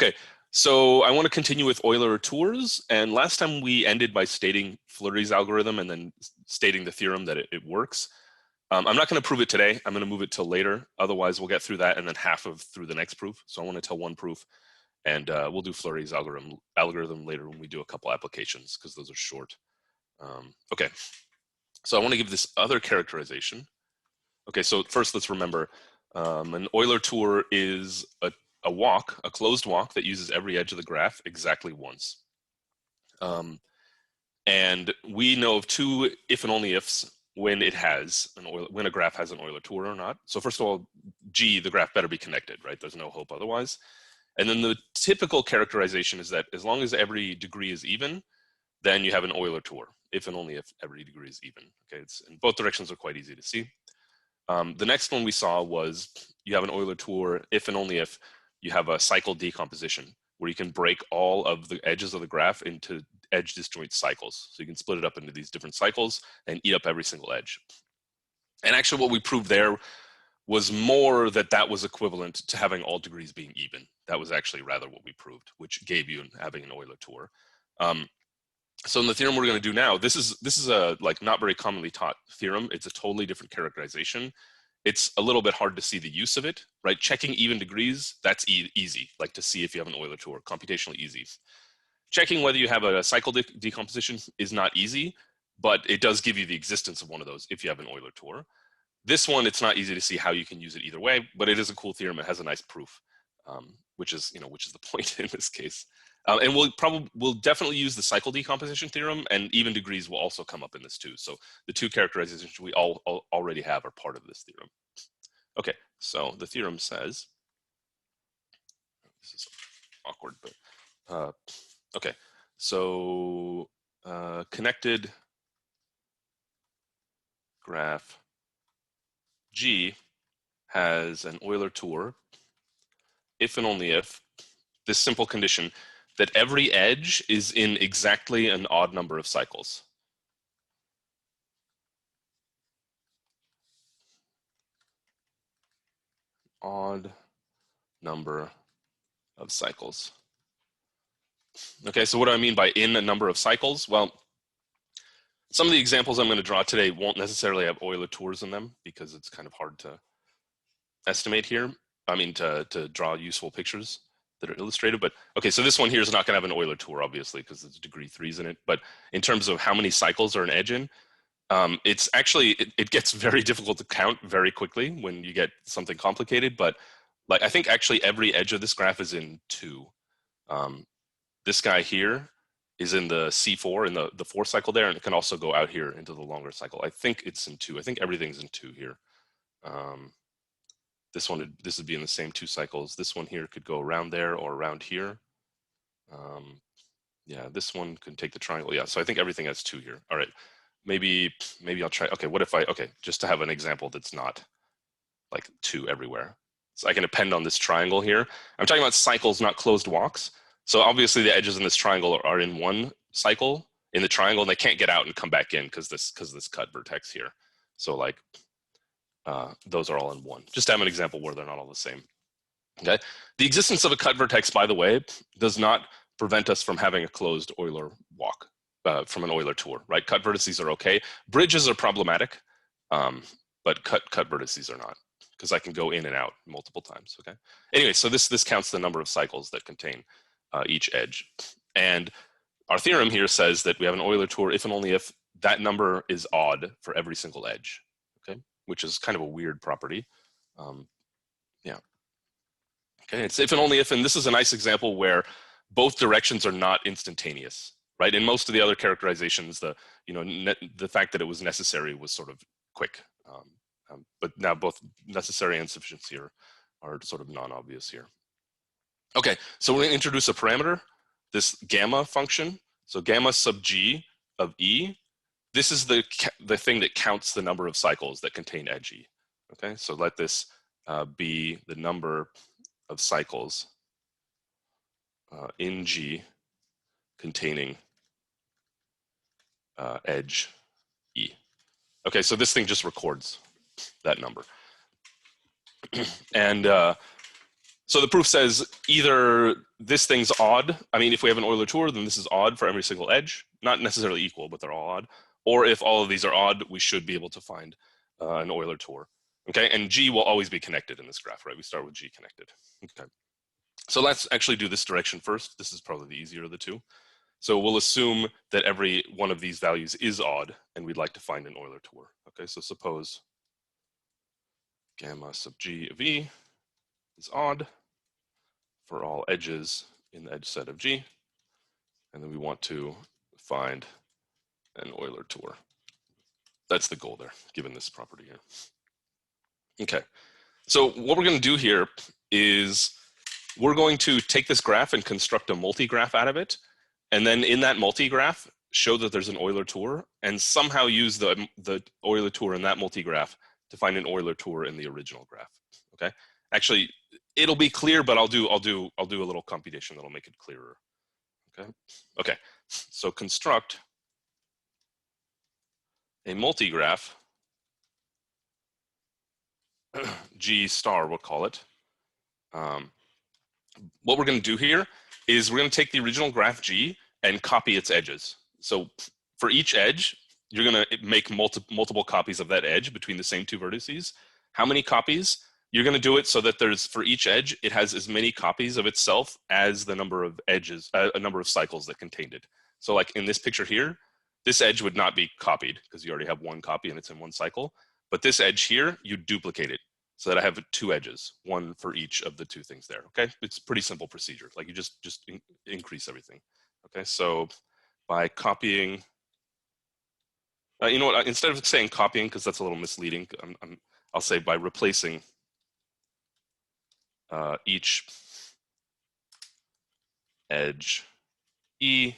Okay, so I want to continue with Euler tours, and last time we ended by stating Fleury's algorithm and then stating the theorem that it works. I'm not going to prove it today. I'm going to move it till later. Otherwise, we'll get through that and then through the next proof. So I want to tell one proof, and we'll do Fleury's algorithm later when we do a couple applications because those are short. Okay, so I want to give this other characterization. Okay, so first let's remember an Euler tour is a closed walk that uses every edge of the graph exactly once. And we know of two if and only ifs when when a graph has an Euler tour or not. So first of all, G, the graph better be connected, right? There's no hope otherwise. And then the typical characterization is that as long as every degree is even, then you have an Euler tour, if and only if every degree is even. Okay, and both directions are quite easy to see. The next one we saw was you have an Euler tour if and only if you have a cycle decomposition, where you can break all of the edges of the graph into edge disjoint cycles. So you can split it up into these different cycles and eat up every single edge. And actually what we proved there was more that was equivalent to having all degrees being even. That was actually rather what we proved, which gave you having an Euler tour. So in the theorem we're going to do now, this is a not very commonly taught theorem. It's a totally different characterization. It's a little bit hard to see the use of it, right? Checking even degrees, that's easy, like to see if you have an Euler tour, computationally easy. Checking whether you have a cycle decomposition is not easy, but it does give you the existence of one of those if you have an Euler tour. This one, it's not easy to see how you can use it either way, but it is a cool theorem. It has a nice proof, which is the point in this case. And we'll definitely use the cycle decomposition theorem, and even degrees will also come up in this too. So the two characterizations we already have are part of this theorem. Okay, so the theorem says, this is awkward, but okay, so connected graph G has an Euler tour if and only if this simple condition that every edge is in exactly an odd number of cycles. Odd number of cycles. Okay, so what do I mean by in a number of cycles? Well, some of the examples I'm going to draw today won't necessarily have Euler tours in them because it's kind of hard to estimate here. I mean, to draw useful pictures that are illustrated. But okay, so this one here is not going to have an Euler tour, obviously, because it's degree 3s in it. But in terms of how many cycles are an edge in, it's actually, it gets very difficult to count very quickly when you get something complicated. But I think actually every edge of this graph is in 2. This guy here is in the C4, in the 4th cycle there, and it can also go out here into the longer cycle. I think it's in 2. I think everything's in 2 here. This would be in the same 2 cycles. This one here could go around there or around here. Yeah, this one could take the triangle. Yeah, so I think everything has 2 here. All right, maybe I'll try. Okay, what if just to have an example that's not like 2 everywhere. So I can append on this triangle here. I'm talking about cycles, not closed walks. So obviously the edges in this triangle are in one cycle in the triangle, and they can't get out and come back in because this cut vertex here. So those are all in 1. Just to have an example where they're not all the same. Okay. The existence of a cut vertex, by the way, does not prevent us from having a closed Euler walk from an Euler tour, right? Cut vertices are okay. Bridges are problematic, but cut vertices are not, because I can go in and out multiple times. Okay. Anyway, so this counts the number of cycles that contain each edge, and our theorem here says that we have an Euler tour if and only if that number is odd for every single edge. Okay, which is kind of a weird property. Yeah. Okay, it's if and only if, and this is a nice example where both directions are not instantaneous, right? In most of the other characterizations, the fact that it was necessary was sort of quick, but now both necessary and sufficiency are sort of non-obvious here. Okay, so we're going to introduce a parameter, this gamma function. So gamma sub g of E, this is the thing that counts the number of cycles that contain edge E. Okay, so let this be the number of cycles in G containing edge E. Okay, so this thing just records that number. And So the proof says either this thing's odd. I mean, if we have an Euler tour, then this is odd for every single edge. Not necessarily equal, but they're all odd. Or if all of these are odd, we should be able to find an Euler tour. Okay, and G will always be connected in this graph, right? We start with G connected. Okay, so let's actually do this direction first. This is probably the easier of the two. So we'll assume that every one of these values is odd, and we'd like to find an Euler tour. Okay, so suppose gamma sub G of E is odd for all edges in the edge set of G, and then we want to find an Euler tour. That's the goal there, given this property here. Okay, so what we're going to do here is we're going to take this graph and construct a multigraph out of it, and then in that multigraph, show that there's an Euler tour, and somehow use the Euler tour in that multigraph to find an Euler tour in the original graph. Okay, actually, it'll be clear, but I'll do a little computation that'll make it clearer. Okay, so construct a multigraph, G star, we'll call it. What we're going to do here is we're going to take the original graph G and copy its edges. So for each edge, you're going to make multiple copies of that edge between the same two vertices. How many copies? You're going to do it so that there's, for each edge, it has as many copies of itself as the number of edges, a number of cycles that contained it. So like in this picture here, this edge would not be copied because you already have one copy and it's in one cycle. But this edge here, you duplicate it so that I have two edges, one for each of the two things there. Okay, it's a pretty simple procedure. Like you just increase everything. Okay, so by copying, you know what? Instead of saying copying, because that's a little misleading, I'll say by replacing each edge E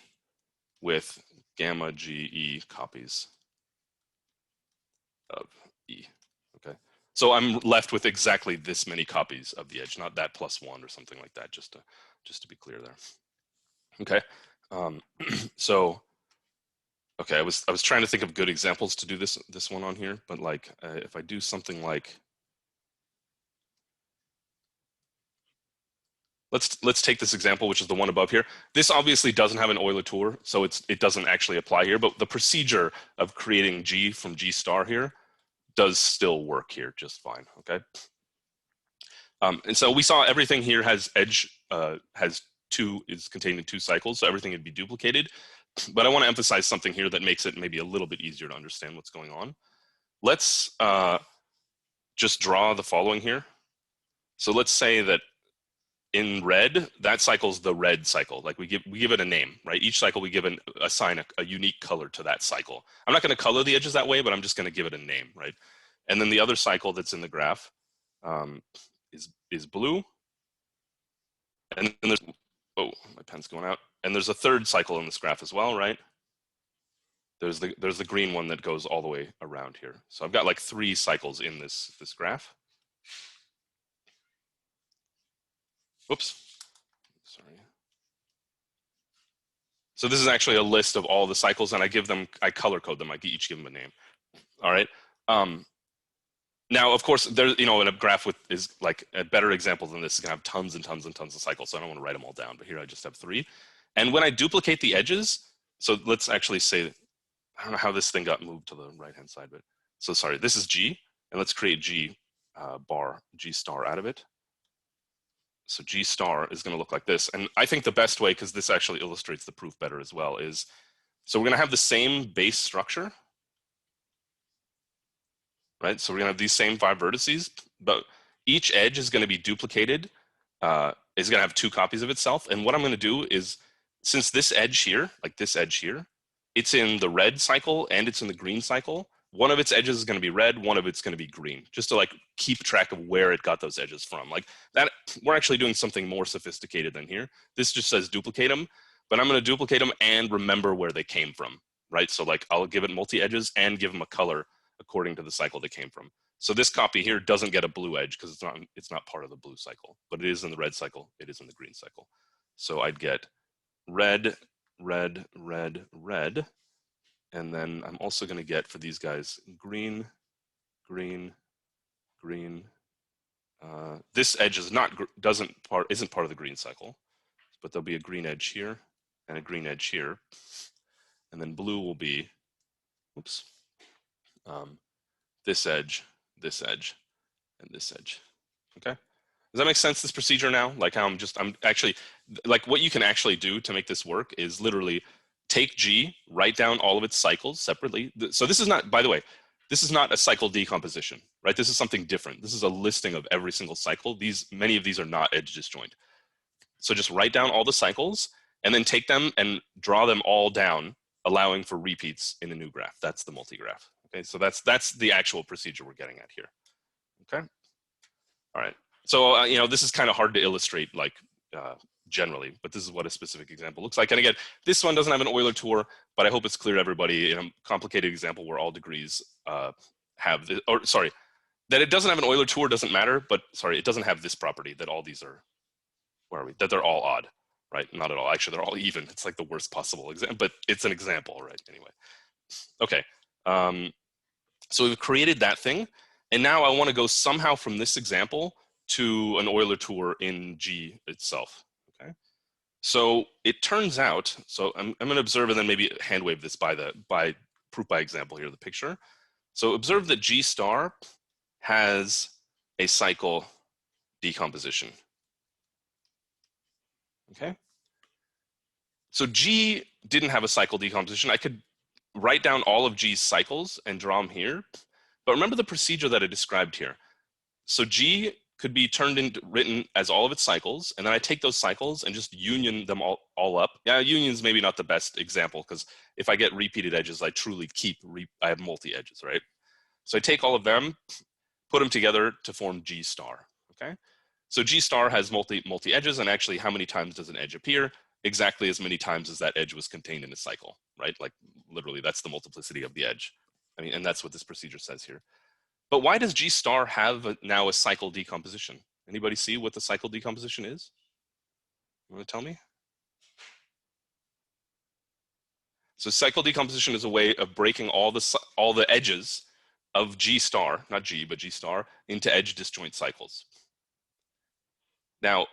with gamma GE copies of E. Okay, so I'm left with exactly this many copies of the edge, not that plus one or something like that. Just to be clear there. Okay, so okay, I was trying to think of good examples to do this one on here, but like if I do something like, let's take this example, which is the one above here. This obviously doesn't have an Euler tour, so it doesn't actually apply here, but the procedure of creating G from G star here does still work here just fine, okay? And so we saw everything here has edge, is contained in two cycles, so everything would be duplicated. But I want to emphasize something here that makes it maybe a little bit easier to understand what's going on. Let's just draw the following here. So let's say that in red, that cycle's the red cycle. Like we give it a name, right? Each cycle we assign a unique color to that cycle. I'm not going to color the edges that way, but I'm just going to give it a name, right? And then the other cycle that's in the graph is blue. And then there's, oh, my pen's going out. And there's a third cycle in this graph as well, right? There's the green one that goes all the way around here. So I've got like 3 cycles in this graph. Whoops, sorry. So this is actually a list of all the cycles, and I color code them. I each give them a name. All right. Now, of course, there's, in a graph is like a better example than this is gonna have tons and tons and tons of cycles. So I don't want to write them all down, but here I just have 3. And when I duplicate the edges, so let's actually say, I don't know how this thing got moved to the right-hand side, but so sorry, this is G, and let's create G G star out of it. So G star is going to look like this. And I think the best way, because this actually illustrates the proof better as well, is, so we're going to have the same base structure, right? So we're going to have these same 5 vertices, but each edge is going to be duplicated, is going to have 2 copies of itself. And what I'm going to do is, since this edge here, like this edge here, it's in the red cycle and it's in the green cycle, one of its edges is going to be red, one of it's going to be green, just to like keep track of where it got those edges from. Like that, we're actually doing something more sophisticated than here. This just says duplicate them, but I'm going to duplicate them and remember where they came from, right? So like I'll give it multi-edges and give them a color according to the cycle they came from. So this copy here doesn't get a blue edge because it's not part of the blue cycle, but it is in the red cycle, it is in the green cycle. So I'd get red, red, red, red. And then I'm also going to get, for these guys, green, green, green, This edge isn't part of the green cycle, but there'll be a green edge here and a green edge here, and then blue will be, oops, this edge, and this edge. Okay, does that make sense? This procedure now, like how I'm actually, like what you can actually do to make this work is literally take G, write down all of its cycles separately. So this is not, by the way, this is not a cycle decomposition, right? This is something different. This is a listing of every single cycle. Many of these are not edge disjoint. So just write down all the cycles and then take them and draw them all down, allowing for repeats in a new graph. That's the multigraph. Okay, so that's the actual procedure we're getting at here. Okay, all right. So you know, this is kind of hard to illustrate like generally, but this is what a specific example looks like. And again, this one doesn't have an Euler tour, but I hope it's clear to everybody in a complicated example where all degrees have this, or sorry, that it doesn't have an Euler tour doesn't matter, but sorry, it doesn't have this property that all these are, where are we? That they're all odd, right? Not at all. Actually, they're all even. It's like the worst possible example, but it's an example, right? Anyway, okay. So we've created that thing, and now I want to go somehow from this example to an Euler tour in G itself. Okay. So it turns out, so I'm going to observe and then maybe hand wave this by proof by example here, the picture. So observe that G star has a cycle decomposition. Okay. So G didn't have a cycle decomposition. I could write down all of G's cycles and draw them here. But remember the procedure that I described here. So G could be written as all of its cycles, and then I take those cycles and just union them all up. Yeah, union's maybe not the best example, because if I get repeated edges, I truly I have multi-edges, right? So I take all of them, put them together to form G star, okay? So G star has multi edges, and actually how many times does an edge appear? Exactly as many times as that edge was contained in a cycle, right? Like literally that's the multiplicity of the edge. I mean, and that's what this procedure says here. But why does G star have now a cycle decomposition? Anybody see what the cycle decomposition is? You want to tell me? So cycle decomposition is a way of breaking all the edges of G star, not G, but G star, into edge disjoint cycles. Now,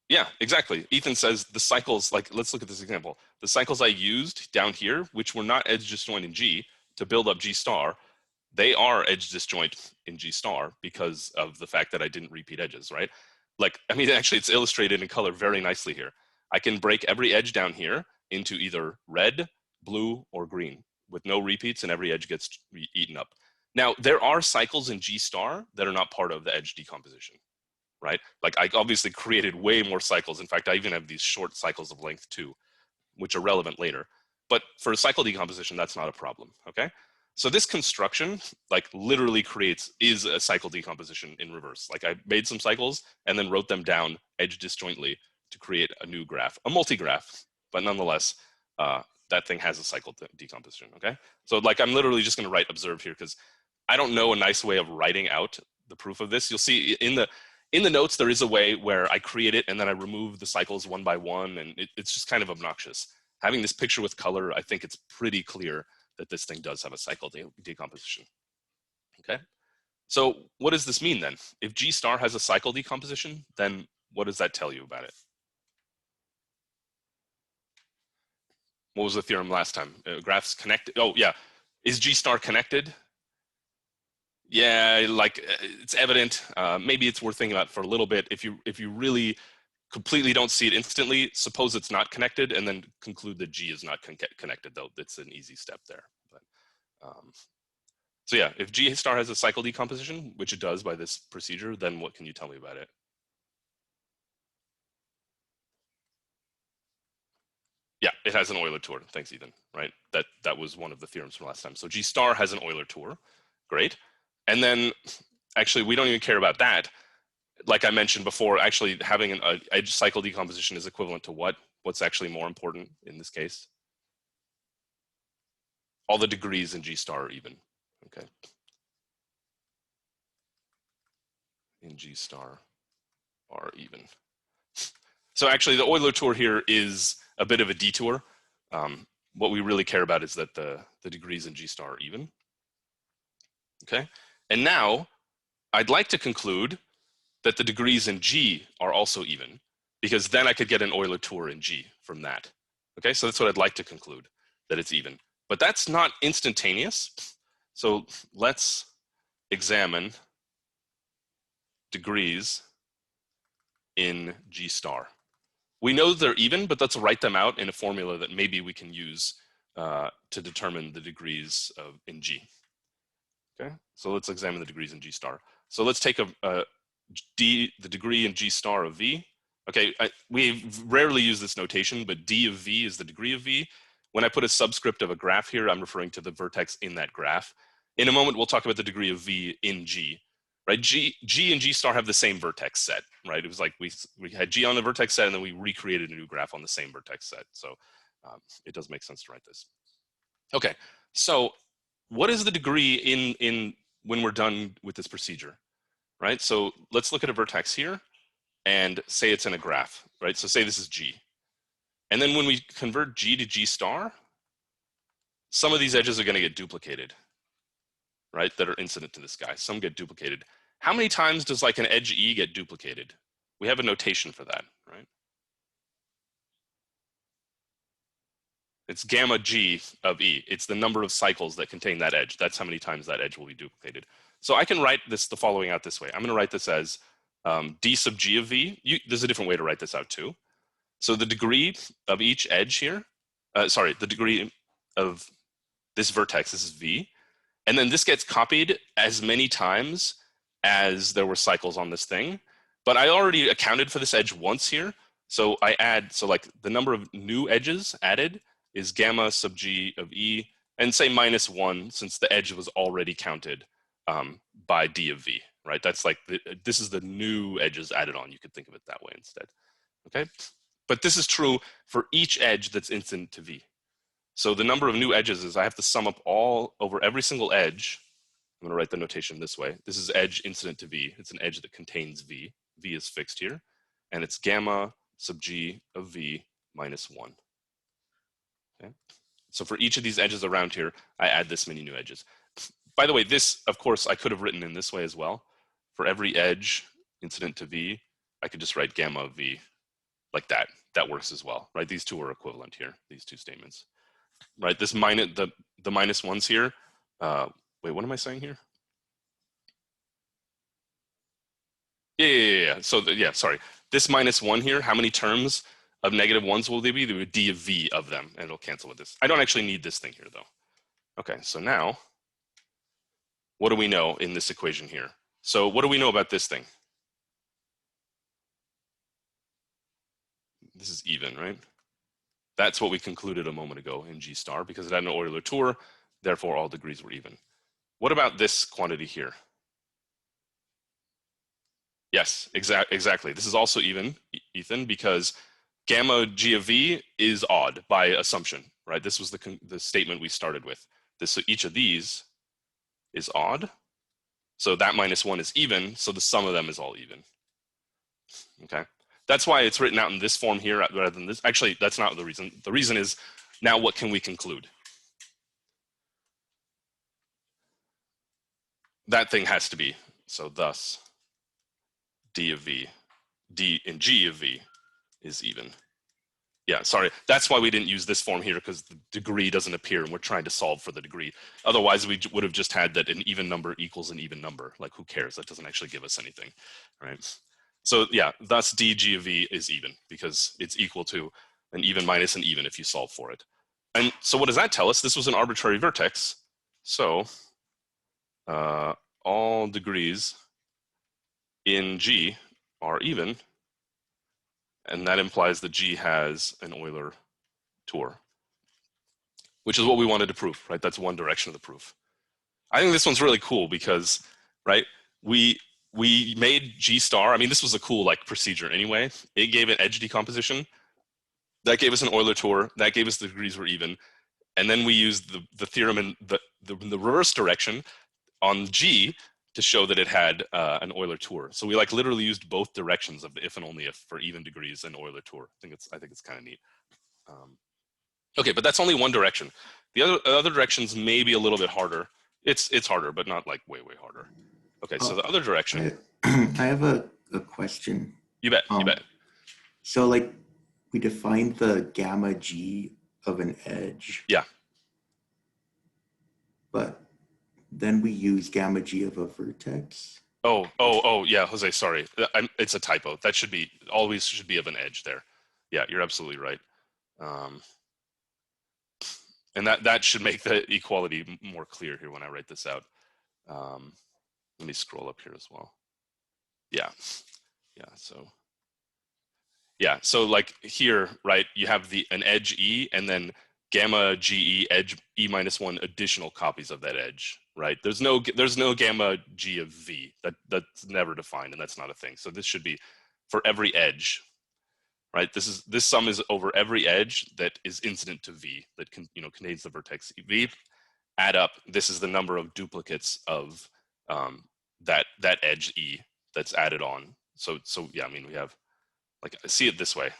yeah, exactly. Ethan says the cycles, like, let's look at this example. The cycles I used down here, which were not edge disjoint in G, to build up G star, they are edge disjoint in G star because of the fact that I didn't repeat edges, right? Like, I mean, actually it's illustrated in color very nicely here. I can break every edge down here into either red, blue, or green with no repeats, and every edge gets eaten up. Now, there are cycles in G star that are not part of the edge decomposition, right? Like I obviously created way more cycles. In fact, I even have these short cycles of length too, which are relevant later. But for cycle decomposition, that's not a problem, okay? So this construction, like literally is a cycle decomposition in reverse. Like I made some cycles and then wrote them down edge disjointly to create a new graph, a multi-graph, but nonetheless, that thing has a cycle decomposition, okay? So like I'm literally just gonna write observe here because I don't know a nice way of writing out the proof of this. You'll see in the notes, there is a way where I create it and then I remove the cycles one by one, and it's just kind of obnoxious. Having this picture with color, I think it's pretty clear that this thing does have a cycle decomposition, okay? So what does this mean then? If G star has a cycle decomposition, then what does that tell you about it? What was the theorem last time? Graphs connected, oh yeah. Is G star connected? Yeah, like it's evident. Maybe it's worth thinking about for a little bit. If you really completely don't see it instantly, suppose it's not connected, and then conclude that G is not connected, though. That's an easy step there. But, so yeah, if G star has a cycle decomposition, which it does by this procedure, then what can you tell me about it? Yeah, it has an Euler tour. Thanks, Ethan. Right, that was one of the theorems from last time. So G star has an Euler tour. Great. And then, actually, we don't even care about that. Like I mentioned before, actually having an edge cycle decomposition is equivalent to what? What's actually more important in this case? All the degrees in G star are even, okay? In G star are even. So actually the Euler tour here is a bit of a detour. What we really care about is that the degrees in G star are even, okay? And now I'd like to conclude that the degrees in G are also even, because then I could get an Euler tour in G from that. Okay, so that's what I'd like to conclude, that it's even. But that's not instantaneous. So let's examine degrees in G star. We know they're even, but let's write them out in a formula that maybe we can use to determine the degrees in G. Okay, so let's examine the degrees in G star. So let's take the degree in G star of V. Okay, we rarely use this notation, but D of V is the degree of V. When I put a subscript of a graph here, I'm referring to the vertex in that graph. In a moment, we'll talk about the degree of V in G. Right, G and G star have the same vertex set, right? It was like we had G on the vertex set and then we recreated a new graph on the same vertex set. So it does make sense to write this. Okay, so what is the degree in when we're done with this procedure, right? So let's look at a vertex here and say it's in a graph, right? So say this is G. And then when we convert G to G star, some of these edges are going to get duplicated, right, that are incident to this guy. Some get duplicated. How many times does like an edge E get duplicated? We have a notation for that, right? It's gamma G of E. It's the number of cycles that contain that edge. That's how many times that edge will be duplicated. So I can write the following out this way. I'm going to write this as D sub G of V. There's a different way to write this out too. So the degree of each edge here, the degree of this vertex, this is V. And then this gets copied as many times as there were cycles on this thing. But I already accounted for this edge once here. So I add, so like the number of new edges added is gamma sub G of E, and say -1 since the edge was already counted by D of V, right? That's like, this is the new edges added on. You could think of it that way instead, okay? But this is true for each edge that's incident to V. So the number of new edges is I have to sum up all over every single edge. I'm going to write the notation this way. This is edge incident to V. It's an edge that contains V. V is fixed here. And it's gamma sub G of V -1. Okay. So for each of these edges around here, I add this many new edges. By the way, this, of course, I could have written in this way as well. For every edge incident to V, I could just write gamma of V like that. That works as well, right? These two are equivalent here, these two statements. Right, this minus the -1s here. Wait, what am I saying here? Yeah. So sorry. This -1 here. How many terms of -1s will there be? There would be D of V of them, and it'll cancel with this. I don't actually need this thing here though. Okay, so now, what do we know in this equation here? So what do we know about this thing? This is even, right? That's what we concluded a moment ago in G star because it had an Euler tour, therefore all degrees were even. What about this quantity here? Yes, exactly. This is also even, Ethan, because gamma G of V is odd by assumption, right? This was the statement we started with. So each of these is odd. So that -1 is even, so the sum of them is all even. Okay. That's why it's written out in this form here rather than this. Actually, that's not the reason. The reason is, now what can we conclude? That thing has to be. So thus, D of V, D in G of V is even. Yeah, sorry. That's why we didn't use this form here, because the degree doesn't appear and we're trying to solve for the degree. Otherwise, we would have just had that an even number equals an even number. Like, who cares? That doesn't actually give us anything, right? So yeah, thus dg of v is even because it's equal to an even minus an even if you solve for it. And so what does that tell us? This was an arbitrary vertex. So all degrees in G are even, and that implies that G has an Euler tour, which is what we wanted to prove, right? That's one direction of the proof. I think this one's really cool because, right, we made G star. I mean, this was a cool like procedure anyway. It gave an edge decomposition. That gave us an Euler tour. That gave us the degrees were even. And then we used the theorem in the reverse direction on G to show that it had an Euler tour. So we like literally used both directions of the if and only if for even degrees and Euler tour. I think it's kind of neat. Okay, but that's only one direction. The other directions may be a little bit harder. It's harder, but not like way harder. Okay, so the other direction. I have a a question. You bet. You bet. So like we defined the gamma g of an edge, Yeah. but then we use gamma g of a vertex. Oh, yeah, Jose, sorry. It's a typo. That should be, always should be of an edge there. Yeah, you're absolutely right. And that should make the equality more clear here when I write this out. Let me scroll up here as well. Yeah, so like here, right, you have an edge E and then gamma GE edge E minus 1 additional copies of that edge, right? There's no gamma G of V. That's never defined, and that's not a thing. So this should be for every edge, right? This sum is over every edge that is incident to V, that contains the vertex V. Add up. This is the number of duplicates of that edge E that's added on. So yeah, I mean, we have, like, see it this way.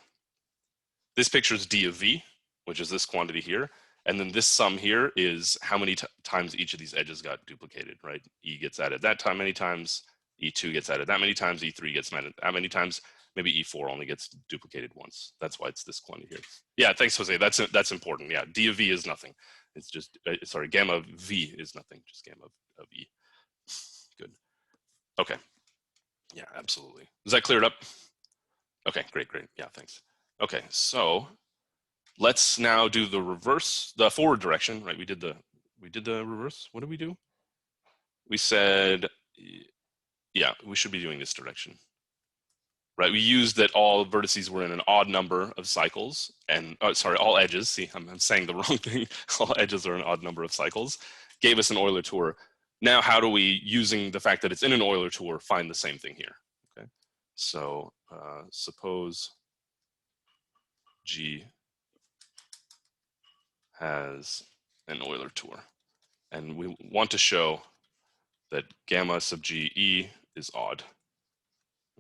This picture is D of V, which is this quantity here. And then this sum here is how many times each of these edges got duplicated, right? E gets added that time many times, E2 gets added that many times, E3 gets added that many times, maybe E4 only gets duplicated once. That's why it's this quantity here. Yeah, thanks, Jose. That's important. Yeah, D of V is nothing. It's just, sorry, gamma of V is nothing, just gamma of E. Good. Okay. Yeah, absolutely. Does that clear it up? Okay, great. Yeah, thanks. Okay, so let's now do the reverse, the forward direction, right? We did the reverse. What did we do? We said, yeah, we should be doing this direction, right? We used that all vertices were in an odd number of cycles, and sorry, all edges. See, I'm saying the wrong thing. All edges are an odd number of cycles. Gave us an Euler tour. Now, how do we, using the fact that it's in an Euler tour, find the same thing here? Okay, so suppose G has an Euler tour, and we want to show that gamma sub GE is odd.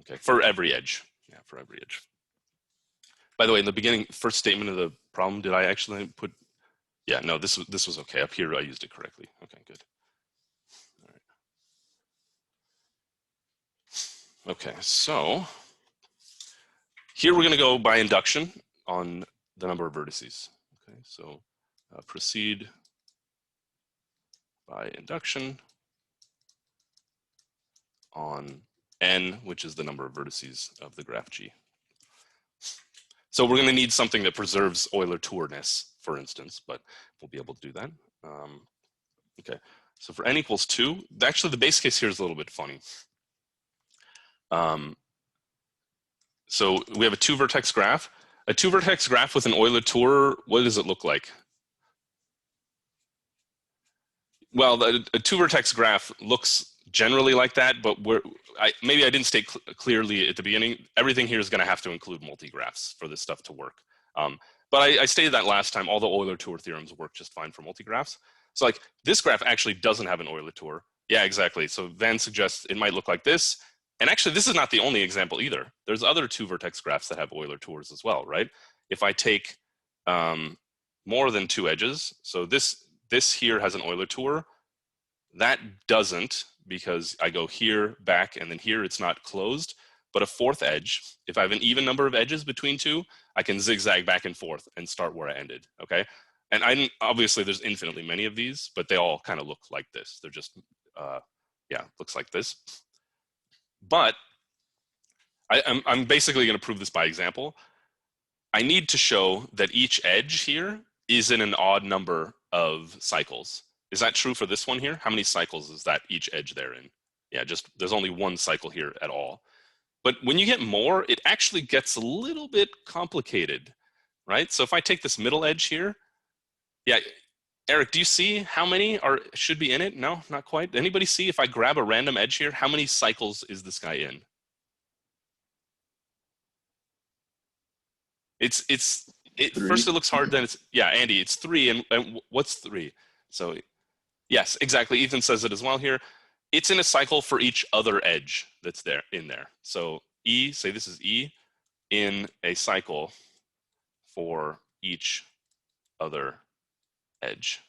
Okay, for every edge. Yeah, for every edge. By the way, in the beginning, first statement of the problem, did I actually put? Yeah, no, this was okay. Up here, I used it correctly. Okay, good. All right. Okay, so here we're going to go by induction on the number of vertices. Okay, so proceed by induction on n, which is the number of vertices of the graph G. So we're going to need something that preserves Euler tourness, for instance, but we'll be able to do that. Okay, so for n equals 2, actually the base case here is a little bit funny. So we have a 2-vertex graph. A 2-vertex graph with an Euler tour, what does it look like? Well, a 2-vertex graph looks generally like that, but maybe I didn't state clearly at the beginning. Everything here is going to have to include multigraphs for this stuff to work. But I stated that last time. All the Euler tour theorems work just fine for multigraphs. So like this graph actually doesn't have an Euler tour. Yeah, exactly. So Van suggests it might look like this. And actually, this is not the only example either. There's other 2-vertex graphs that have Euler tours as well, right? If I take more than 2 edges, so this here has an Euler tour. That doesn't, because I go here, back, and then here it's not closed. But a 4th edge, if I have an even number of edges between 2, I can zigzag back and forth and start where I ended, okay? And obviously there's infinitely many of these, but they all kind of look like this. They're just, yeah, looks like this. But I'm basically going to prove this by example. I need to show that each edge here is in an odd number of cycles. Is that true for this one here? How many cycles is that each edge there in? Yeah, just there's only 1 cycle here at all. But when you get more, it actually gets a little bit complicated, right? So if I take this middle edge here, yeah, Eric, do you see how many should be in it? No, not quite. Anybody see if I grab a random edge here, how many cycles is this guy in? First it looks hard, then it's, yeah, Andy, it's 3, and what's 3? So yes, exactly. Ethan says it as well here. It's in a cycle for each other edge that's in there. So E, say this is E, in a cycle for each other edge,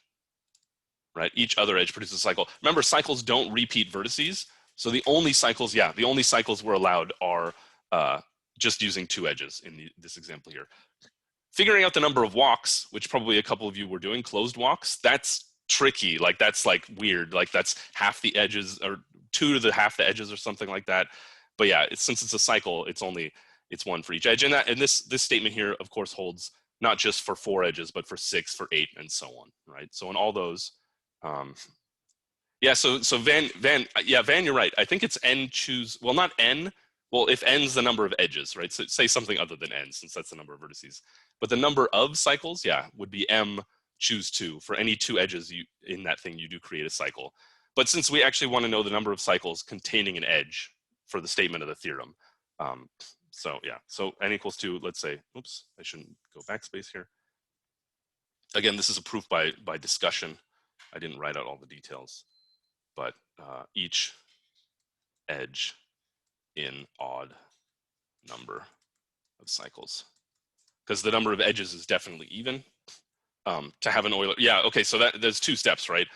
right? Each other edge produces a cycle. Remember, cycles don't repeat vertices. So the only cycles, yeah, the only cycles we're allowed are just using two edges in this example here. Figuring out the number of walks, which probably a couple of you were doing, closed walks, that's tricky. Like that's like weird. Like that's half the edges or 2 to the half the edges or something like that. But yeah, since it's a cycle, it's one for each edge. And this statement here, of course, holds not just for 4 edges, but for 6, for 8, and so on, right? So in all those, yeah. So Van, you're right. I think it's n choose. Well, not n. Well, if n's the number of edges, right? So say something other than n, since that's the number of vertices. But the number of cycles, yeah, would be m choose 2. For any 2 edges in that thing, you do create a cycle. But since we actually want to know the number of cycles containing an edge for the statement of the theorem, so yeah, so n equals 2, let's say, oops, I shouldn't go backspace here. Again, this is a proof by discussion. I didn't write out all the details, but each edge in odd number of cycles, because the number of edges is definitely even. To have an Euler, yeah, okay, so there's 2 steps, right?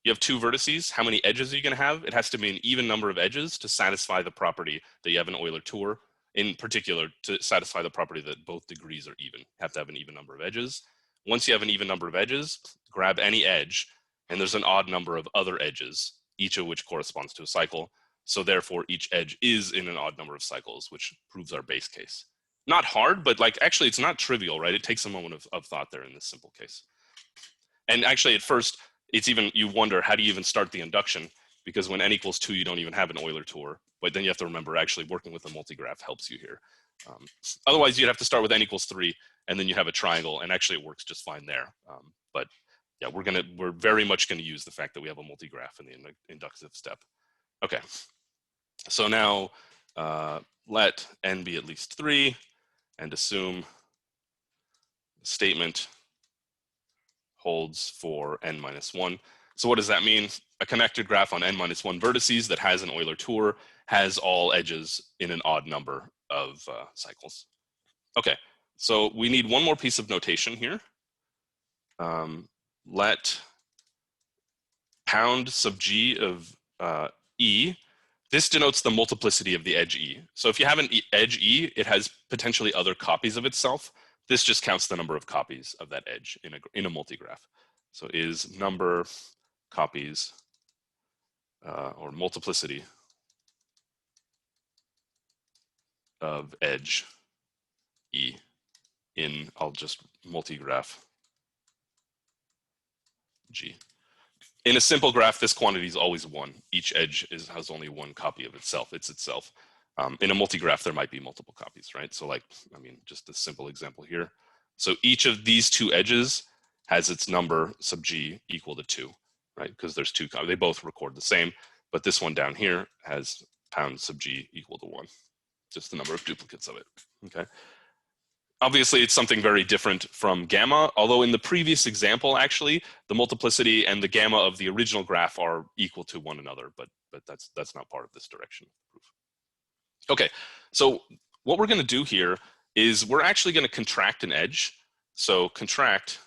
You have 2 vertices. How many edges are you going to have? It has to be an even number of edges to satisfy the property that you have an Euler tour. In particular, to satisfy the property that both degrees are even. You have to have an even number of edges. Once you have an even number of edges, grab any edge, and there's an odd number of other edges, each of which corresponds to a cycle. So therefore, each edge is in an odd number of cycles, which proves our base case. Not hard, but like actually it's not trivial, right? It takes a moment of thought there in this simple case. And actually at first, it's even, you wonder, how do you even start the induction? Because when n equals 2, you don't even have an Euler tour. But then you have to remember actually working with a multigraph helps you here. Otherwise, you'd have to start with n equals 3, and then you have a triangle, and actually it works just fine there. But yeah, we're very much going to use the fact that we have a multigraph in the inductive step. Okay, so now let n be at least 3, and assume the statement holds for n minus 1. So what does that mean? A connected graph on n minus 1 vertices that has an Euler tour has all edges in an odd number of cycles. Okay, so we need one more piece of notation here. Let pound sub g of e, this denotes the multiplicity of the edge e. So if you have an edge e, it has potentially other copies of itself. This just counts the number of copies of that edge in a multigraph. So is number copies or multiplicity of edge e in, I'll just multigraph G. In a simple graph, this quantity is always 1. Each edge has only 1 copy of itself. It's itself. In a multigraph, there might be multiple copies, right? So like, I mean, just a simple example here. So each of these 2 edges has its number sub G equal to 2, right? Because there's 2 copies. They both record the same, but this one down here has pound sub G equal to 1. Just the number of duplicates of it, okay? Obviously, it's something very different from gamma, although in the previous example, actually, the multiplicity and the gamma of the original graph are equal to one another, but that's not part of this direction proof. Okay, so what we're going to do here is we're actually going to contract an edge. So contract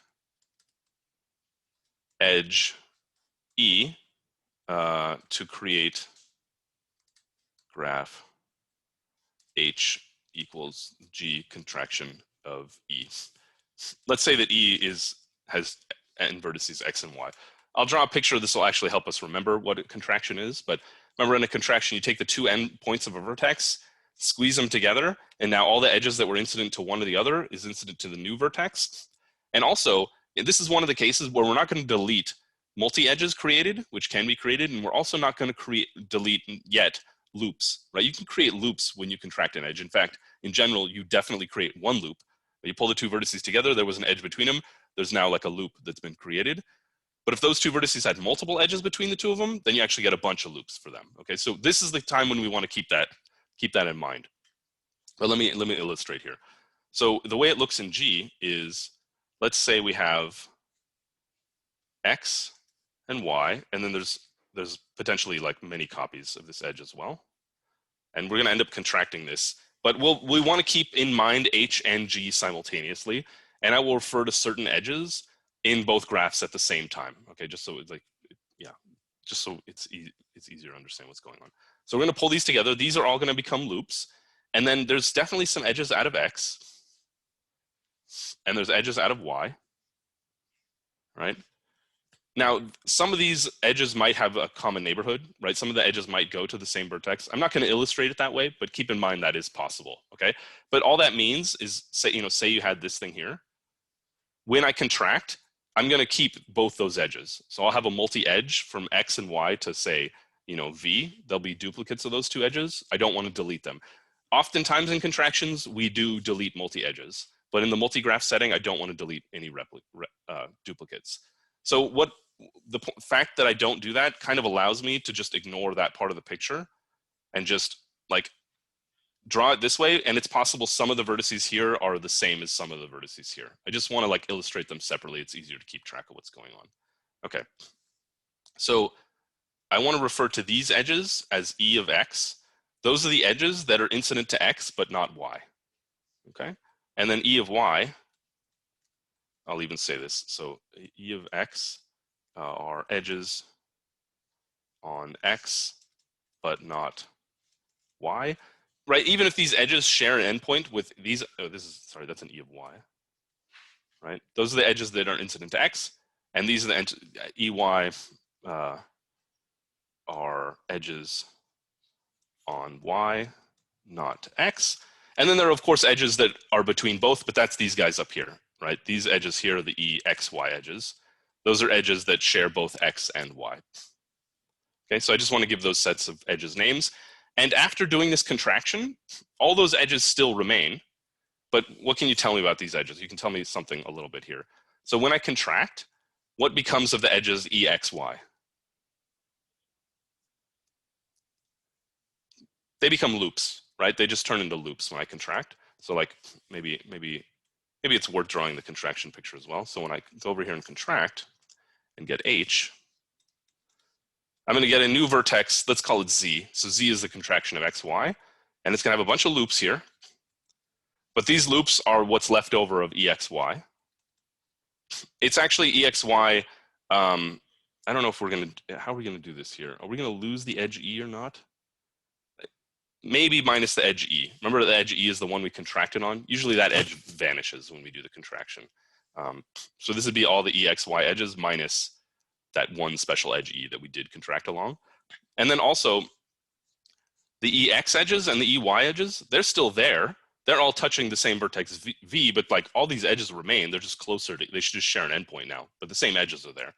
edge E to create graph H equals G contraction of E. Let's say that E has n vertices X and Y. I'll draw a picture. This will actually help us remember what a contraction is. But remember, in a contraction, you take the 2 endpoints of a vertex, squeeze them together, and now all the edges that were incident to one or the other is incident to the new vertex. And also, this is one of the cases where we're not going to delete multi-edges created, which can be created, and we're also not going to delete yet loops, right? You can create loops when you contract an edge. In fact, in general, you definitely create one loop. When you pull the 2 vertices together, there was an edge between them. There's now like a loop that's been created. But if those 2 vertices had multiple edges between the 2 of them, then you actually get a bunch of loops for them. Okay, so this is the time when we want to keep that in mind. But let me illustrate here. So the way it looks in G is, let's say we have X and Y, and then there's potentially like many copies of this edge as well. And we're going to end up contracting this. But we want to keep in mind H and G simultaneously. And I will refer to certain edges in both graphs at the same time. Okay, just so it's like, yeah, just so it's easier to understand what's going on. So we're going to pull these together. These are all going to become loops. And then there's definitely some edges out of X. And there's edges out of Y. Right? Now, some of these edges might have a common neighborhood, right? Some of the edges might go to the same vertex. I'm not going to illustrate it that way, but keep in mind that is possible, okay? But all that means is, say you had this thing here. When I contract, I'm going to keep both those edges. So I'll have a multi-edge from X and Y to say, V. There'll be duplicates of those two edges. I don't want to delete them. Oftentimes in contractions, we do delete multi-edges. But in the multigraph setting, I don't want to delete any duplicates. So the fact that I don't do that kind of allows me to just ignore that part of the picture and just like draw it this way. And it's possible some of the vertices here are the same as some of the vertices here. I just want to like illustrate them separately. It's easier to keep track of what's going on. Okay. So I want to refer to these edges as E of X. Those are the edges that are incident to X, but not Y. Okay. And then E of Y, I'll even say this. So E of X are edges on X, but not Y, right? Even if these edges share an endpoint with these, that's an E of Y, right? Those are the edges that are incident to X, and these are the EY are edges on Y, not X. And then there are, of course, edges that are between both, but that's these guys up here, right? These edges here are the EXY edges. Those are edges that share both X and Y. Okay, so I just want to give those sets of edges names. And after doing this contraction, all those edges still remain. But what can you tell me about these edges? You can tell me something a little bit here. So when I contract, what becomes of the edges EXY? They become loops, right? They just turn into loops when I contract. So like maybe it's worth drawing the contraction picture as well. So when I go over here and contract and get H, I'm going to get a new vertex. Let's call it Z. So Z is the contraction of XY, and it's going to have a bunch of loops here. But these loops are what's left over of EXY. It's actually EXY. I don't know if how are we going to do this here? Are we going to lose the edge E or not? Maybe minus the edge E. Remember the edge E is the one we contracted on? Usually that edge vanishes when we do the contraction. So this would be all the EXY edges minus that one special edge E that we did contract along. And then also the EX edges and the EY edges, they're still there. They're all touching the same vertex V, but like all these edges remain. They're just closer to, they should just share an endpoint now, but the same edges are there.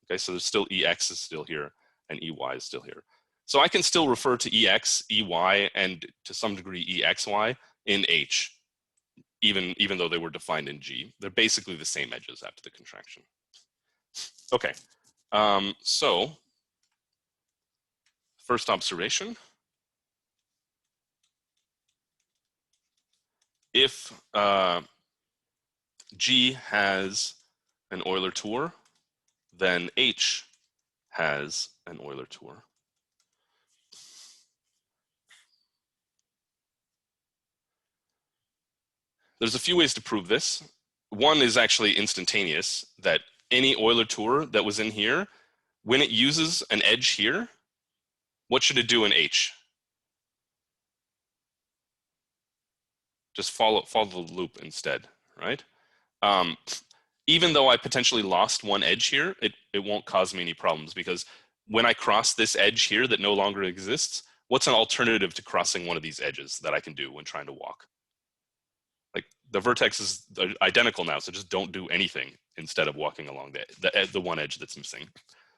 Okay, so there's still EX is still here and EY is still here. So I can still refer to EX, EY, and to some degree EXY in H, even though they were defined in G. They're basically the same edges after the contraction. Okay, so first observation. If G has an Euler tour, then H has an Euler tour. There's a few ways to prove this. One is actually instantaneous, that any Euler tour that was in here, when it uses an edge here, what should it do in H? Just follow the loop instead, right? Even though I potentially lost one edge here, it won't cause me any problems, because when I cross this edge here that no longer exists, what's an alternative to crossing one of these edges that I can do when trying to walk? Like the vertex is identical now, so just don't do anything instead of walking along the one edge that's missing.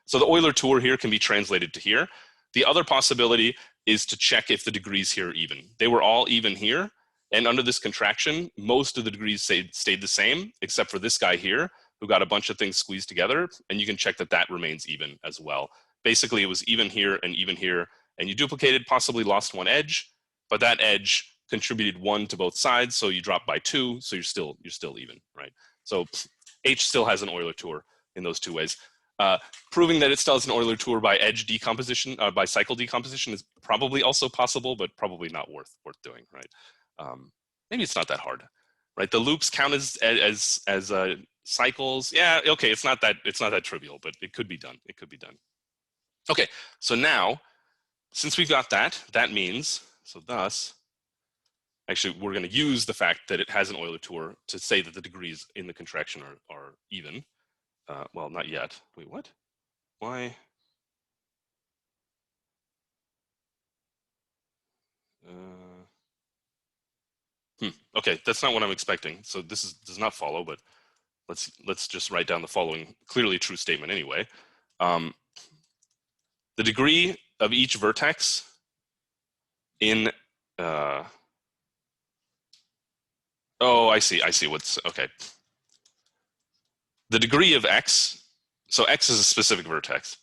So the Euler tour here can be translated to here. The other possibility is to check if the degrees here are even. They were all even here, and under this contraction, most of the degrees stayed the same, except for this guy here, who got a bunch of things squeezed together, and you can check that that remains even as well. Basically, it was even here, and you duplicated, possibly lost one edge, but that edge contributed 1 to both sides, so you drop by 2, so you're still even, right? So H still has an Euler tour in those two ways. Proving that it still has an Euler tour by edge decomposition, by cycle decomposition, is probably also possible, but probably not worth doing, right? Maybe it's not that hard, right? The loops count as cycles. Yeah, okay, it's not that trivial, but it could be done. It could be done. Okay, so now, since we've got that, that means, so thus, actually, we're going to use the fact that it has an Euler tour to say that the degrees in the contraction are even. Well, not yet. Wait, what? Why? Okay, that's not what I'm expecting. So this does not follow, but let's just write down the following clearly true statement anyway. The degree of each vertex in oh, I see what's okay. The degree of x, so x is a specific vertex,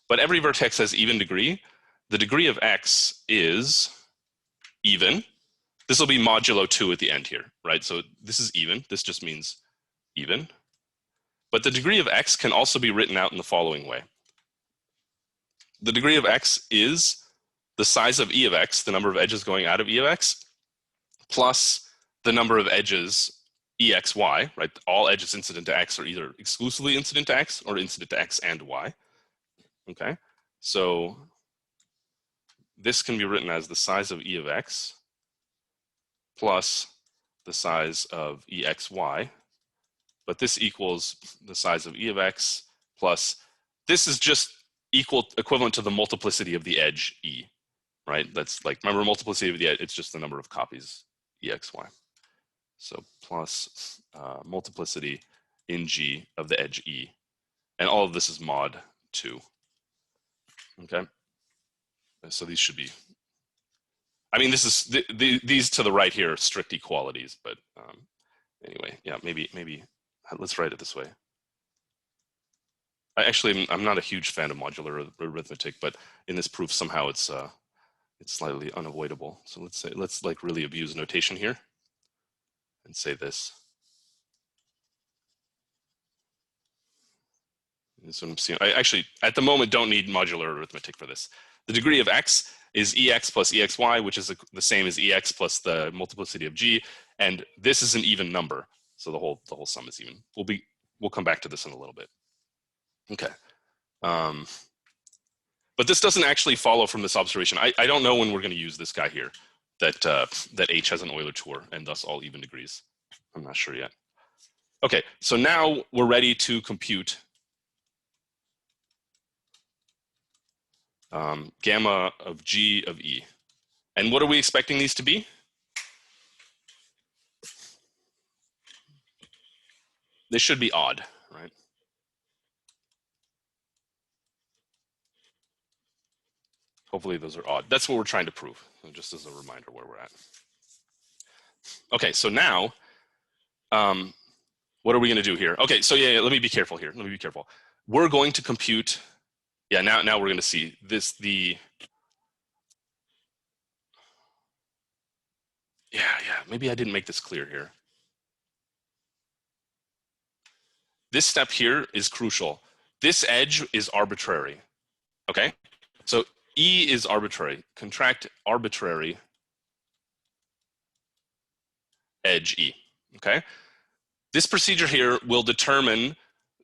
but every vertex has even degree. The degree of x is even. This will be modulo 2 at the end here, right? So this is even. This just means even. But the degree of x can also be written out in the following way. The degree of x is the size of e of x, the number of edges going out of e of x, plus the number of edges exy, right? All edges incident to x are either exclusively incident to x or incident to x and y. Okay, so this can be written as the size of e of x plus the size of exy, but this equals the size of e of x plus, this is just equivalent to the multiplicity of the edge e, right? That's like, remember multiplicity of the edge, it's just the number of copies exy. So plus multiplicity in G of the edge E. And all of this is mod 2. Okay. So these should be, I mean, this is, these to the right here are strict equalities, but anyway, yeah, maybe let's write it this way. I'm not a huge fan of modular arithmetic, but in this proof somehow it's slightly unavoidable. So let's like really abuse notation here and say this. This is what I'm seeing. I actually, at the moment, don't need modular arithmetic for this. The degree of x is ex plus exy, which is the same as ex plus the multiplicity of g, and this is an even number, so the whole sum is even. We'll come back to this in a little bit. Okay, but this doesn't actually follow from this observation. I don't know when we're going to use this guy here, that H has an Euler tour and thus all even degrees. I'm not sure yet. Okay, so now we're ready to compute gamma of G of E. And what are we expecting these to be? They should be odd, right? Hopefully those are odd. That's what we're trying to prove, just as a reminder where we're at. Okay, so now, what are we going to do here? Okay, so yeah, let me be careful here. Let me be careful. We're going to compute, yeah, now we're going to see this, yeah, maybe I didn't make this clear here. This step here is crucial. This edge is arbitrary, okay? So E is arbitrary. Contract arbitrary edge E, okay? This procedure here will determine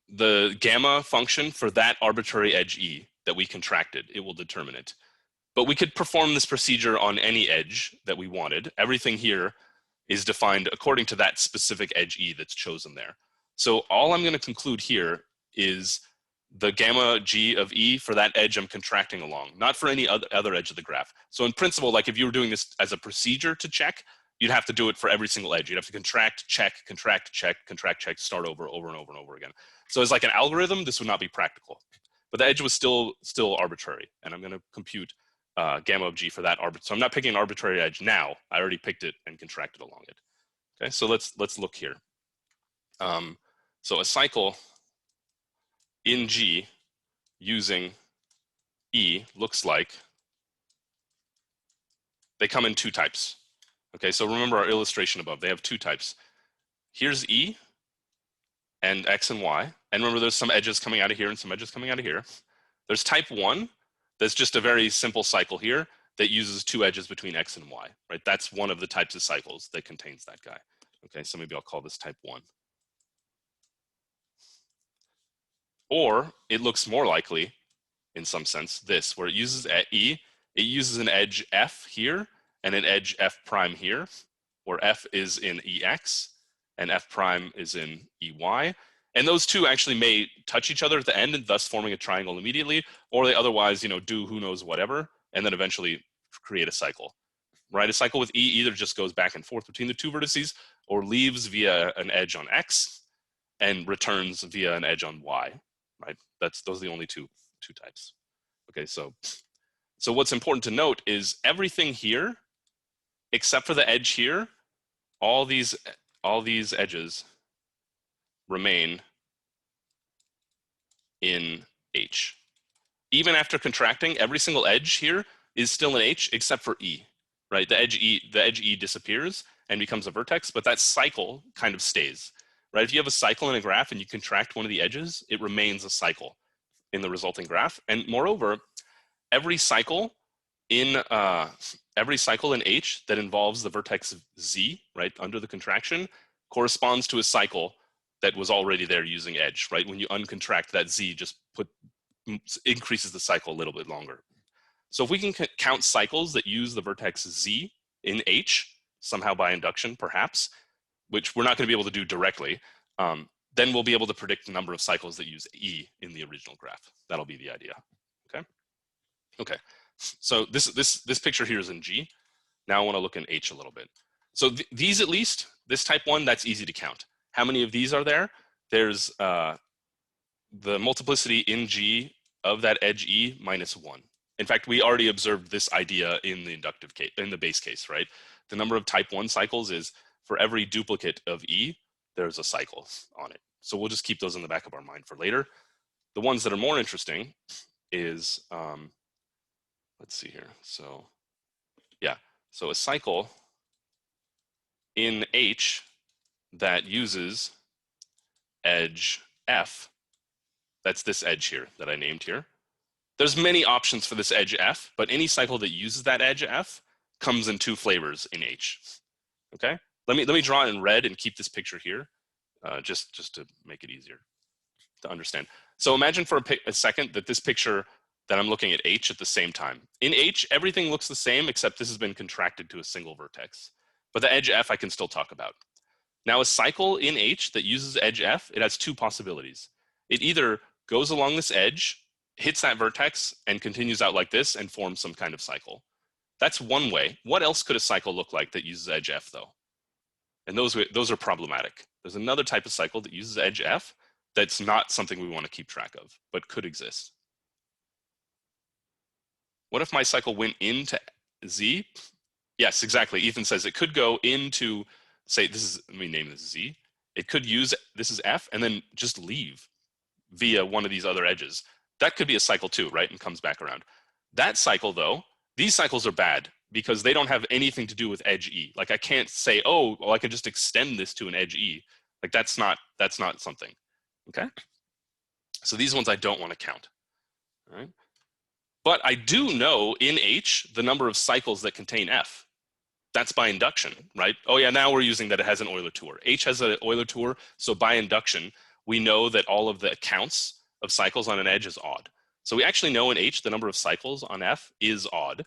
the gamma function for that arbitrary edge E that we contracted. It will determine it. But we could perform this procedure on any edge that we wanted. Everything here is defined according to that specific edge E that's chosen there. So all I'm going to conclude here is the gamma G of E for that edge I'm contracting along, not for any other edge of the graph. So in principle, like if you were doing this as a procedure to check, you'd have to do it for every single edge. You'd have to contract, check, start over and over again. So as like an algorithm, this would not be practical. But the edge was still arbitrary, and I'm going to compute gamma of G for that arbitrary. So I'm not picking an arbitrary edge now. I already picked it and contracted along it. Okay, so let's look here. So a cycle in G using E looks like they come in two types. Okay, so remember our illustration above. They have two types. Here's E and X and Y. And remember there's some edges coming out of here and some edges coming out of here. There's type 1. That's just a very simple cycle here that uses two edges between X and Y, right? That's one of the types of cycles that contains that guy. Okay, so maybe I'll call this type 1. Or it looks more likely in some sense, this, where it uses E, it uses an edge F here and an edge F prime here, where F is in EX and F prime is in EY. And those two actually may touch each other at the end and thus forming a triangle immediately, or they otherwise, do who knows whatever, and then eventually create a cycle. Right? A cycle with E either just goes back and forth between the two vertices or leaves via an edge on X and returns via an edge on Y, right? Those are the only two types. Okay, so what's important to note is everything here, except for the edge here, all these edges remain in H. Even after contracting, every single edge here is still in H except for E, right? The edge E disappears and becomes a vertex, but that cycle kind of stays, right? If you have a cycle in a graph and you contract one of the edges, it remains a cycle in the resulting graph. And moreover, every cycle in H that involves the vertex Z, right, under the contraction, corresponds to a cycle that was already there using edge, right? When you uncontract, that Z just increases the cycle a little bit longer. So if we can count cycles that use the vertex Z in H, somehow by induction perhaps, which we're not going to be able to do directly, then we'll be able to predict the number of cycles that use E in the original graph. That'll be the idea, okay? So this picture here is in G. Now I want to look in H a little bit. So these, at least, this type 1, that's easy to count. How many of these are there? There's the multiplicity in G of that edge E minus 1. In fact, we already observed this idea in the inductive case, in the base case, right? The number of type 1 cycles is for every duplicate of E, there's a cycle on it. So we'll just keep those in the back of our mind for later. The ones that are more interesting is, let's see here. So yeah, so a cycle in H that uses edge F, that's this edge here that I named here. There's many options for this edge F, but any cycle that uses that edge F comes in two flavors in H, okay? Let me draw it in red and keep this picture here, just to make it easier to understand. So imagine for a second that this picture, that I'm looking at H at the same time. In H, everything looks the same except this has been contracted to a single vertex. But the edge F I can still talk about. Now a cycle in H that uses edge F, it has two possibilities. It either goes along this edge, hits that vertex, and continues out like this and forms some kind of cycle. That's one way. What else could a cycle look like that uses edge F though? And those are problematic. There's another type of cycle that uses edge F that's not something we want to keep track of, but could exist. What if my cycle went into Z? Yes, exactly. Ethan says it could go into, say, let me name this Z. It could use, this is F, and then just leave via one of these other edges. That could be a cycle too, right? And comes back around. That cycle though, these cycles are bad because they don't have anything to do with edge E. Like I can't say, oh, well, I could just extend this to an edge E. Like that's not something, okay? So these ones I don't want to count, all right? But I do know in H the number of cycles that contain F. That's by induction, right? Oh yeah, now we're using that it has an Euler tour. H has an Euler tour, so by induction, we know that all of the counts of cycles on an edge is odd. So we actually know in H the number of cycles on F is odd.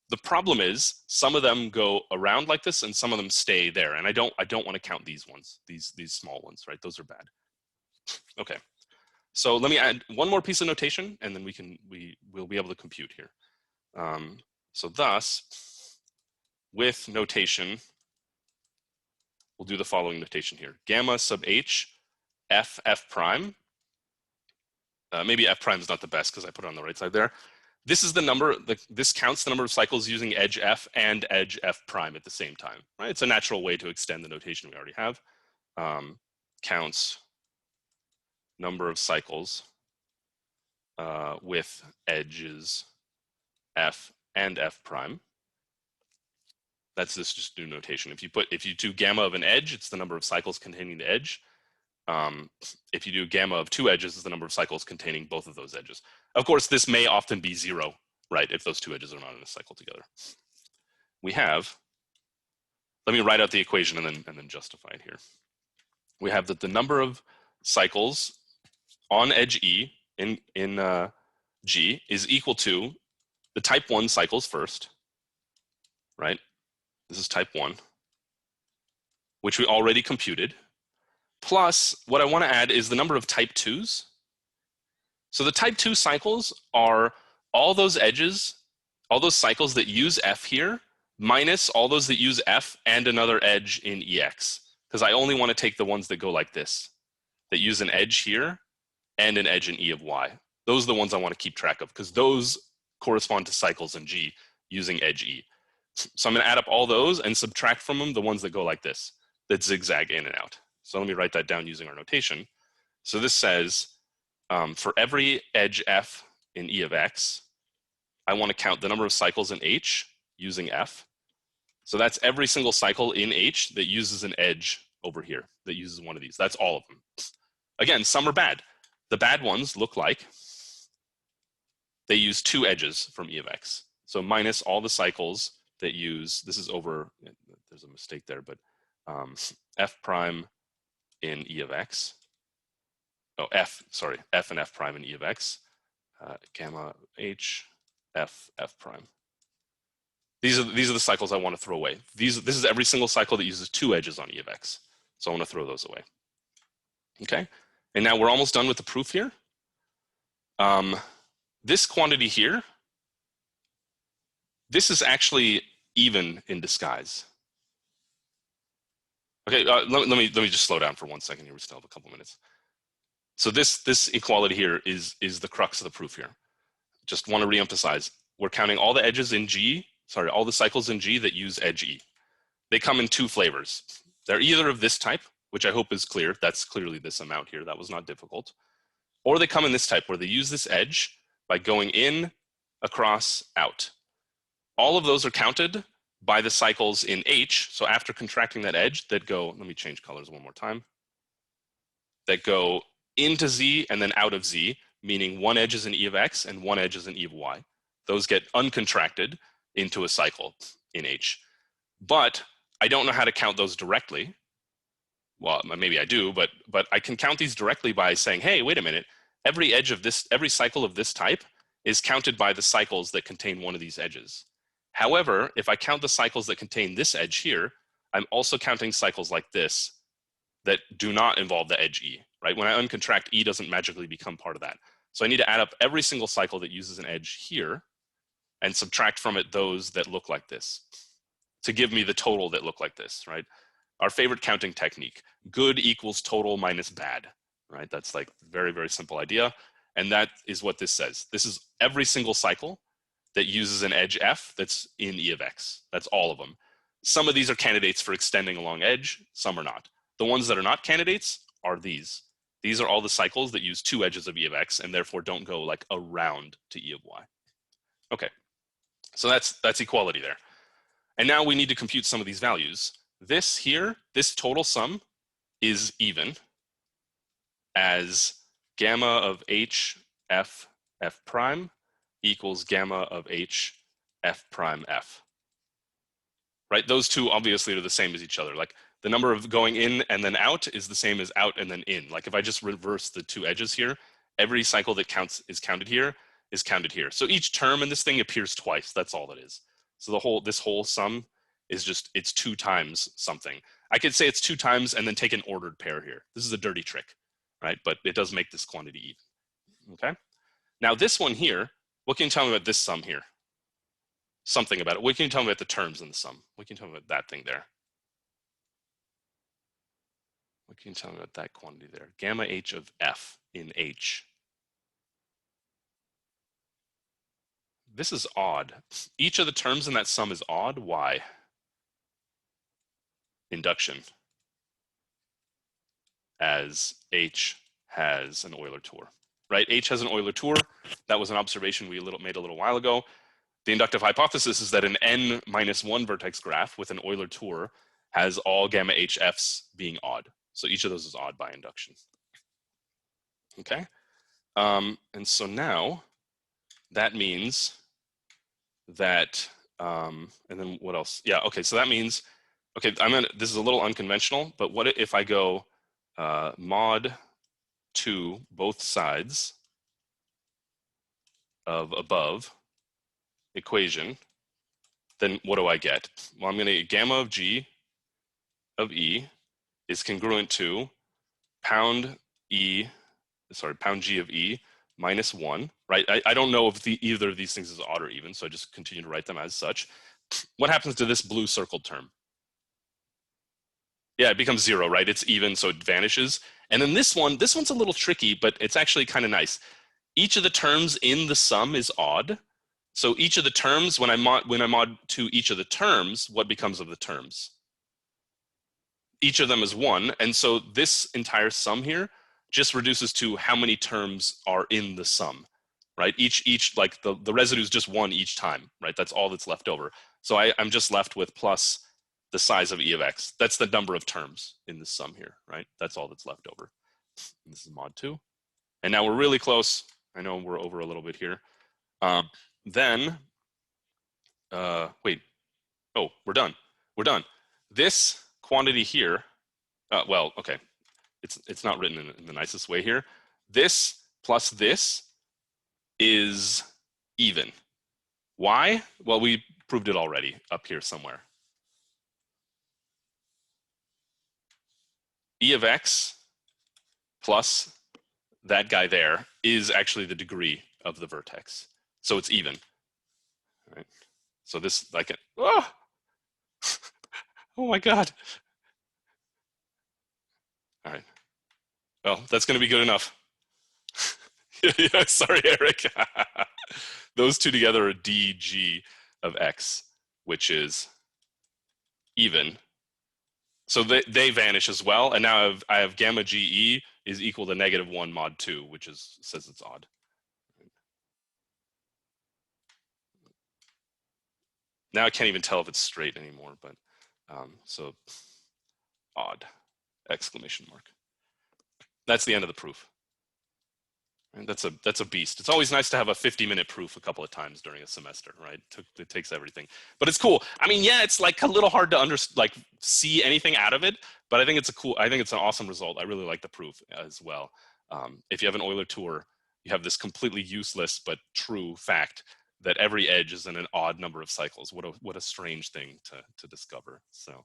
The problem is some of them go around like this and some of them stay there. And I don't want to count these ones, these small ones, right? Those are bad. Okay. So let me add one more piece of notation and then we'll be able to compute here. So thus, with notation, we'll do the following notation here. Gamma sub H, F prime. Maybe F prime is not the best because I put it on the right side there. This is the number, this counts the number of cycles using edge F and edge F prime at the same time, right? It's a natural way to extend the notation we already have. Counts number of cycles with edges F and F prime. That's this just new notation. If you do gamma of an edge, it's the number of cycles containing the edge. If you do gamma of two edges, it's the number of cycles containing both of those edges. Of course, this may often be 0, right? If those two edges are not in a cycle together. We have, let me write out the equation and then justify it here. We have that the number of cycles on edge E in G is equal to the type 1 cycles first, right? This is type 1, which we already computed, plus what I want to add is the number of type 2s. So the type 2 cycles are all those edges, all those cycles that use F here, minus all those that use F and another edge in EX, because I only want to take the ones that go like this, that use an edge here and an edge in E of Y. Those are the ones I want to keep track of, because those correspond to cycles in G using edge E. So I'm going to add up all those and subtract from them the ones that go like this, that zigzag in and out. So let me write that down using our notation. So this says, for every edge F in E of X, I want to count the number of cycles in H using F. So that's every single cycle in H that uses an edge over here, that uses one of these. That's all of them. Again, some are bad. The bad ones look like they use 2 edges from E of X. So minus all the cycles that use, this is over, there's a mistake there, but F prime in E of X. Oh, F and F prime in E of X. Gamma H, F prime. These are the cycles I want to throw away. This is every single cycle that uses 2 edges on E of X. So I want to throw those away. Okay, and now we're almost done with the proof here. This quantity here, this is actually even in disguise. Okay, let me just slow down for 1 second here. We still have a couple minutes. So this equality here is the crux of the proof here. Just want to reemphasize, we're counting all the edges in G, all the cycles in G that use edge E. They come in 2 flavors. They're either of this type, which I hope is clear. That's clearly this amount here. That was not difficult. Or they come in this type where they use this edge by going in, across, out. All of those are counted by the cycles in H. So after contracting that edge that go, let me change colors one more time, that go into Z and then out of Z, meaning one edge is in E of X and one edge is in E of Y. Those get uncontracted into a cycle in H. But I don't know how to count those directly. Well, maybe I do, but I can count these directly by saying, hey, wait a minute, every edge of this, every cycle of this type is counted by the cycles that contain one of these edges. However, if I count the cycles that contain this edge here, I'm also counting cycles like this that do not involve the edge E, right? When I uncontract, E doesn't magically become part of that. So I need to add up every single cycle that uses an edge here and subtract from it those that look like this to give me the total that look like this, right? Our favorite counting technique, good equals total minus bad, right? That's like very, very simple idea. And that is what this says. This is every single cycle that uses an edge F that's in E of X. That's all of them. Some of these are candidates for extending along edge, some are not. The ones that are not candidates are these. These are all the cycles that use 2 edges of E of X and therefore don't go like around to E of Y. Okay, so that's equality there. And now we need to compute some of these values. This here, this total sum is even as gamma of H F F prime equals gamma of H F prime F. Right, those two obviously are the same as each other. Like the number of going in and then out is the same as out and then in. Like if I just reverse the 2 edges here, every cycle that counts is counted here is counted here. So each term in this thing appears twice. That's all it is. So this whole sum is just, it's 2 times something. I could say it's 2 times and then take an ordered pair here. This is a dirty trick, right? But it does make this quantity even, okay? Now this one here, what can you tell me about this sum here? Something about it. What can you tell me about the terms in the sum? What can you tell me about that thing there? What can you tell me about that quantity there? Gamma H of F in H. This is odd. Each of the terms in that sum is odd. Why? Induction. As H has an Euler tour, right? H has an Euler tour. That was an observation we made a little while ago. The inductive hypothesis is that an n-1 vertex graph with an Euler tour has all gamma HFs being odd. So each of those is odd by induction. Okay, and so now that means that, and then what else? Yeah, okay, so that means, okay, this is a little unconventional, but what if I go mod 2 both sides of above equation, then what do I get? Well, I'm going to gamma of G of E is congruent to pound G of E minus 1, right? I don't know if either of these things is odd or even, so I just continue to write them as such. What happens to this blue circled term? Yeah, it becomes 0, right? It's even, so it vanishes. And then this one's a little tricky, but it's actually kind of nice. Each of the terms in the sum is odd. So each of the terms, when I mod to each of the terms, what becomes of the terms? Each of them is 1. And so this entire sum here just reduces to how many terms are in the sum, right? Each like the residue is just 1 each time, right? That's all that's left over. So I'm just left with plus the size of E of X. That's the number of terms in the sum here, right? That's all that's left over. And this is mod 2. And now we're really close. I know we're over a little bit here. Wait. Oh, we're done. We're done. This quantity here, well, okay. It's not written in the nicest way here. This plus this is even. Why? Well, we proved it already up here somewhere. E of X plus that guy there is actually the degree of the vertex. So it's even. Right? So this, like, oh, oh my God. All right. Well, that's going to be good enough. Yeah, sorry, Eric. Those two together are dg of x, which is even. So they vanish as well. And now I have gamma GE is equal to -1 mod 2, which says it's odd. Now I can't even tell if it's straight anymore, but so odd, exclamation mark. That's the end of the proof. And that's a beast. It's always nice to have a 50-minute proof a couple of times during a semester, right? It takes everything, but it's cool. I mean, yeah, it's like a little hard to see anything out of it, but I think it's an awesome result. I really like the proof as well. If you have an Euler tour, you have this completely useless but true fact that every edge is in an odd number of cycles. What a strange thing to discover. So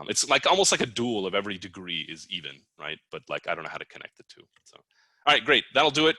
it's like almost like a dual of every degree is even, right? But like I don't know how to connect the two. So. All right, great. That'll do it.